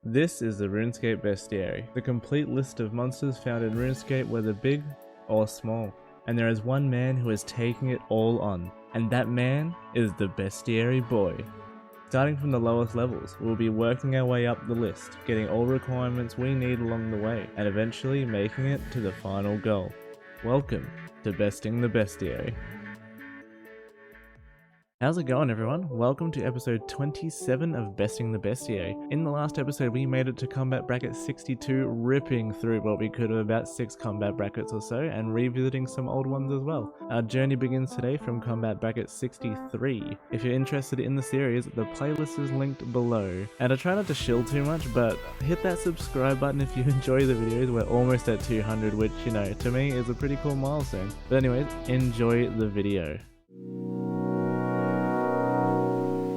This is the Runescape Bestiary, the complete list of monsters found in Runescape, whether big or small. And there is one man who is taking it all on, and that man is the Bestiary boy. Starting from the lowest levels, we'll be working our way up the list, getting all requirements we need along the way, and eventually making it to the final goal. Welcome to Besting the Bestiary. How's it going, everyone? Welcome to episode 27 of Besting the Bestiary. In the last episode we made it to combat bracket 62, ripping through what we could of about 6 combat brackets or so, and revisiting some old ones as well. Our journey begins today from combat bracket 63. If you're interested in the series, the playlist is linked below. And I try not to shill too much, but hit that subscribe button if you enjoy the videos. We're almost at 200, which, you know, to me is a pretty cool milestone. But anyways, enjoy the video.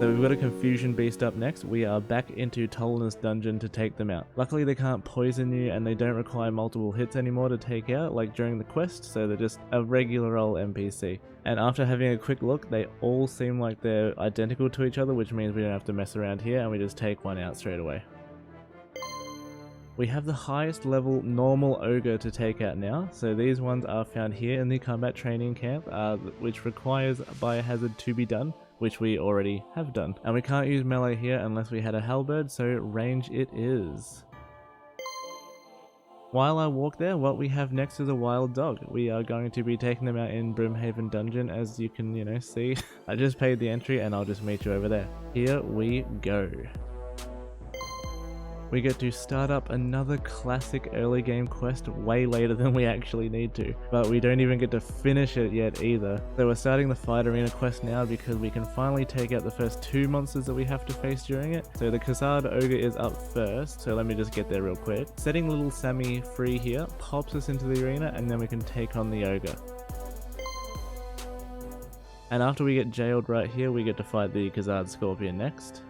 So we've got a Confusion Beast up next. We are back into Tollin's dungeon to take them out. Luckily they can't poison you and they don't require multiple hits anymore to take out like during the quest, so they're just a regular old NPC. And after having a quick look, they all seem like they're identical to each other, which means we don't have to mess around here and we just take one out straight away. We have the highest level normal ogre to take out now, so these ones are found here in the combat training camp, which requires biohazard to be done, which we already have done. And we can't use melee here unless we had a halberd, so range it is. While I walk there, what we have next is a wild dog. We are going to be taking them out in Brimhaven Dungeon, as you can, see. I just paid the entry and I'll just meet you over there. Here we go. We get to start up another classic early game quest way later than we actually need to, but we don't even get to finish it yet either. So we're starting the fight arena quest now because we can finally take out the first 2 monsters that we have to face during it. So the Khazad Ogre is up first, so let me just get there real quick. Setting little Sammy free here pops us into the arena, and then we can take on the Ogre. And after we get jailed right here, we get to fight the Khazad Scorpion next.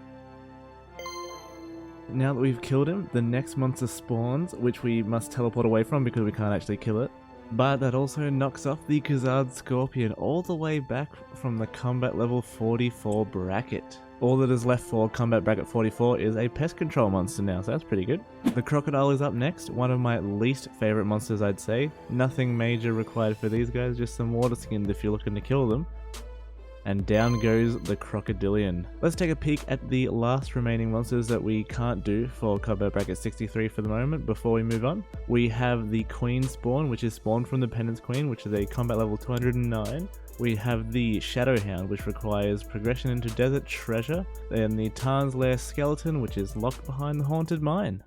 Now that we've killed him, the next monster spawns, which we must teleport away from because we can't actually kill it. But that also knocks off the Khazad Scorpion all the way back from the combat level 44 bracket. All that is left for combat bracket 44 is a pest control monster now, so that's pretty good. The crocodile is up next, one of my least favourite monsters, I'd say. Nothing major required for these guys, just some water skins if you're looking to kill them. And down goes the crocodilian. Let's take a peek at the last remaining monsters that we can't do for combat bracket 63 for the moment before we move on. We have the queen spawn, which is spawned from the penance queen, which is a combat level 209. We have the shadow hound, which requires progression into desert treasure. Then the Tarn's Lair skeleton, which is locked behind the haunted mine.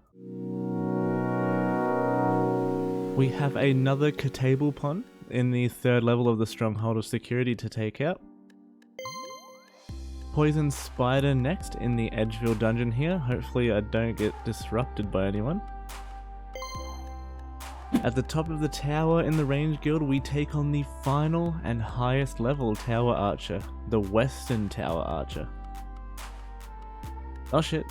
We have another Katablpon in the 3rd level of the stronghold of security to take out. Poison Spider next in the Edgefield dungeon here. Hopefully I don't get disrupted by anyone. At the top of the tower in the Range Guild, we take on the final and highest level Tower Archer, the Western Tower Archer. Oh shit,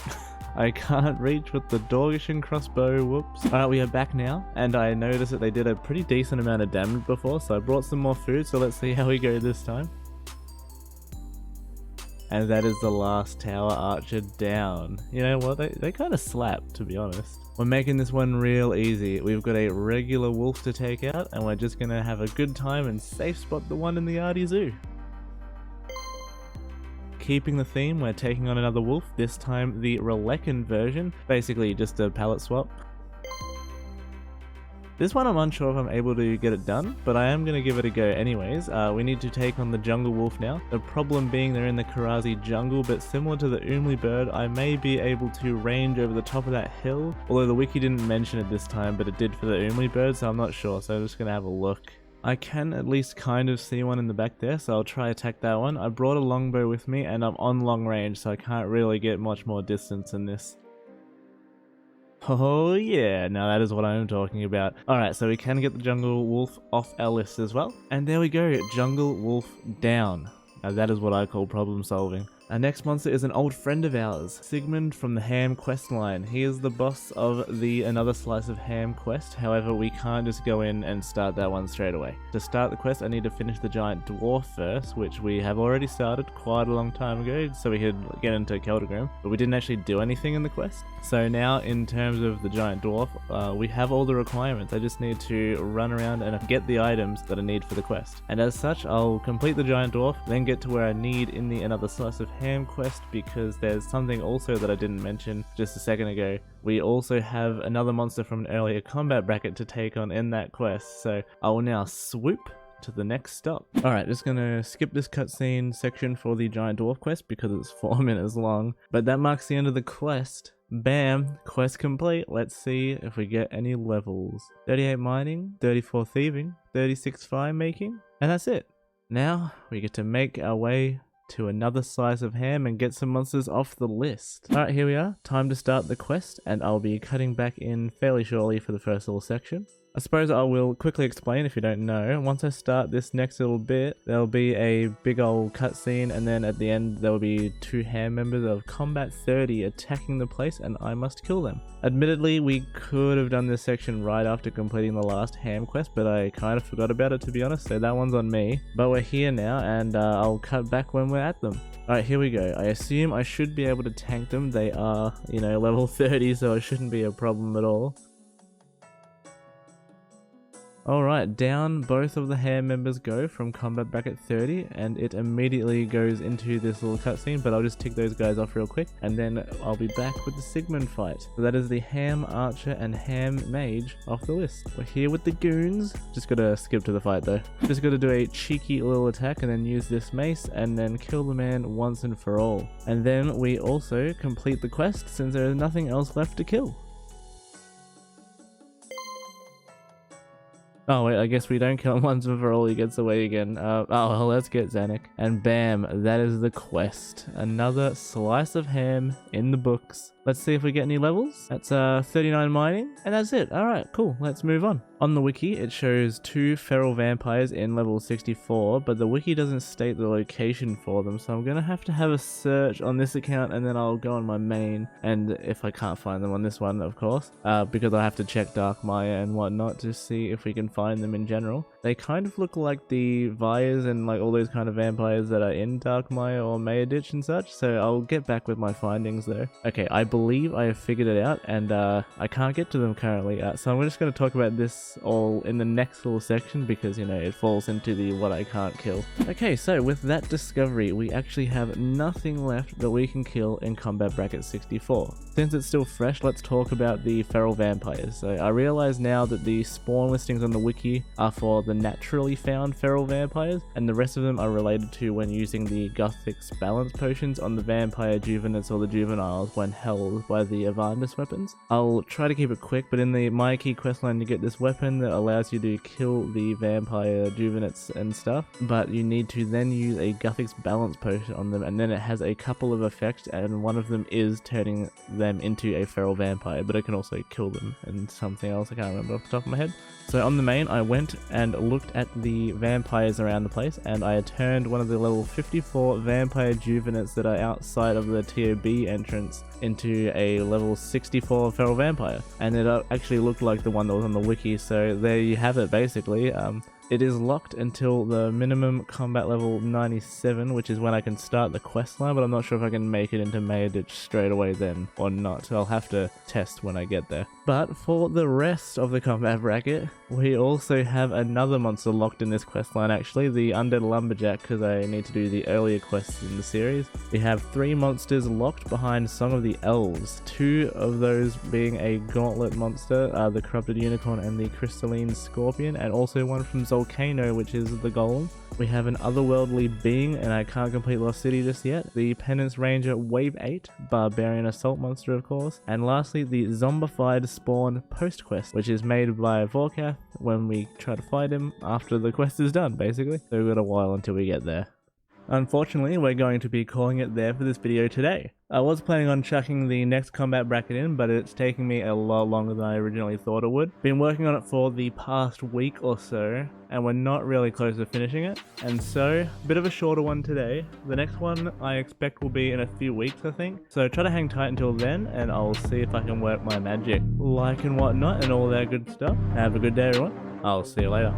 I can't reach with the Dorgishan crossbow, whoops. Alright, we are back now, and I noticed that they did a pretty decent amount of damage before, so I brought some more food, so let's see how we go this time. And that is the last Tower Archer down. You know what, they kind of slap, to be honest. We're making this one real easy. We've got a regular wolf to take out, and we're just gonna have a good time and safe spot the one in the Artie Zoo. Keeping the theme, we're taking on another wolf, this time the Relekan version, basically just a palette swap. This one I'm unsure if I'm able to get it done, but I am going to give it a go anyways. We need to take on the jungle wolf now. The problem being they're in the Karazi jungle, but similar to the Umli bird, I may be able to range over the top of that hill. Although the wiki didn't mention it this time, but it did for the Umli bird, so I'm not sure, so I'm just going to have a look. I can at least kind of see one in the back there, so I'll try attack that one. I brought a longbow with me and I'm on long range, so I can't really get much more distance than this. Oh yeah, now that is what I'm talking about. Alright, so we can get the jungle wolf off our list as well. And there we go, jungle wolf down. Now that is what I call problem solving. Our next monster is an old friend of ours, Sigmund from the H.A.M questline. He is the boss of the Another Slice of H.A.M quest, however we can't just go in and start that one straight away. To start the quest I need to finish the giant dwarf first, which we have already started quite a long time ago so we could get into Keldagrim, but we didn't actually do anything in the quest. So now in terms of the giant dwarf, we have all the requirements. I just need to run around and get the items that I need for the quest. And as such, I'll complete the giant dwarf, then get to where I need in the Another Slice of H.A.M quest, because there's something also that I didn't mention just a second ago. We also have another monster from an earlier combat bracket to take on in that quest, so I will now swoop to the next stop. Alright, just gonna skip this cutscene section for the giant dwarf quest because it's 4 minutes long, but that marks the end of the quest. Bam! Quest complete. Let's see if we get any levels. 38 mining, 34 thieving, 36 fire making, and that's it. Now we get to make our way to Another Slice of H.A.M and get some monsters off the list. Alright, here we are. Time to start the quest, and I'll be cutting back in fairly shortly for the first little section. I suppose I will quickly explain if you don't know. Once I start this next little bit, there'll be a big old cutscene, and then at the end there will be 2 H.A.M members of Combat 30 attacking the place, and I must kill them. Admittedly, we could have done this section right after completing the last H.A.M quest, but I kind of forgot about it, to be honest, so that one's on me. But we're here now, and I'll cut back when we're at them. Alright, here we go. I assume I should be able to tank them. They are, you know, level 30, so it shouldn't be a problem at all. Alright, down both of the H.A.M members go from combat bracket 30, and it immediately goes into this little cutscene, but I'll just tick those guys off real quick, and then I'll be back with the Sigmund fight. So that is the H.A.M archer and H.A.M mage off the list. We're here with the goons. Just gotta skip to the fight though. Just gotta do a cheeky little attack and then use this mace, and then kill the man once and for all. And then we also complete the quest since there is nothing else left to kill. Oh wait, I guess we don't kill him once and for all, he gets away again. Oh well, let's get Zanuck. And bam, that is the quest. Another Slice of H.A.M in the books. Let's see if we get any levels. That's 39 mining, and that's it. Alright, cool, let's move on. On the wiki, it shows 2 feral vampires in level 64, but the wiki doesn't state the location for them, so I'm gonna have to have a search on this account, and then I'll go on my main, and if I can't find them on this one, of course, because I have to check Dark Maya and whatnot to see if we can find them in general. They kind of look like the Vyres and like all those kind of vampires that are in Dark Maya or Maya Ditch and such, so I'll get back with my findings though. Okay, I believe I have figured it out, and I can't get to them currently, so I'm just going to talk about this all in the next little section because, you know, it falls into the what I can't kill. Okay, so with that discovery, we actually have nothing left that we can kill in combat bracket 64. Since it's still fresh, let's talk about the feral vampires. So I realize now that the spawn listings on the wiki are for the naturally found feral vampires, and the rest of them are related to when using the Guthix balance potions on the vampire juvenites or the juveniles when held by the Avandis weapons. I'll try to keep it quick, but in the My Key questline you get this weapon that allows you to kill the vampire juvenites and stuff, but you need to then use a Guthix balance potion on them, and then it has a couple of effects, and one of them is turning them into a feral vampire, but it can also kill them and something else I can't remember off the top of my head. So on the main, I went and looked at the vampires around the place, and I had turned one of the level 54 vampire juvenites that are outside of the TOB entrance into a level 64 feral vampire, and it actually looked like the one that was on the wiki, so there you have it basically. It is locked until the minimum combat level 97, which is when I can start the quest line, but I'm not sure if I can make it into Maya Ditch straight away then or not. I'll have to test when I get there. But for the rest of the combat bracket, we also have another monster locked in this quest line actually, the Undead Lumberjack, because I need to do the earlier quests in the series. We have 3 monsters locked behind Song of the Elves, 2 of those being a Gauntlet monster, the Corrupted Unicorn and the Crystalline Scorpion, and also one from Volcano, which is the Golem. We have an otherworldly being, and I can't complete Lost City just yet, the Penance Ranger Wave 8, Barbarian Assault Monster of course, and lastly the Zombified Spawn post quest, which is made by Vorkath when we try to fight him after the quest is done basically, so we've got a while until we get there. Unfortunately, we're going to be calling it there for this video today. I was planning on chucking the next combat bracket in, but it's taking me a lot longer than I originally thought it would. Been working on it for the past week or so, and we're not really close to finishing it. And so, a bit of a shorter one today. The next one I expect will be in a few weeks, I think. So try to hang tight until then, and I'll see if I can work my magic. Like and whatnot, and all that good stuff. Have a good day, everyone. I'll see you later.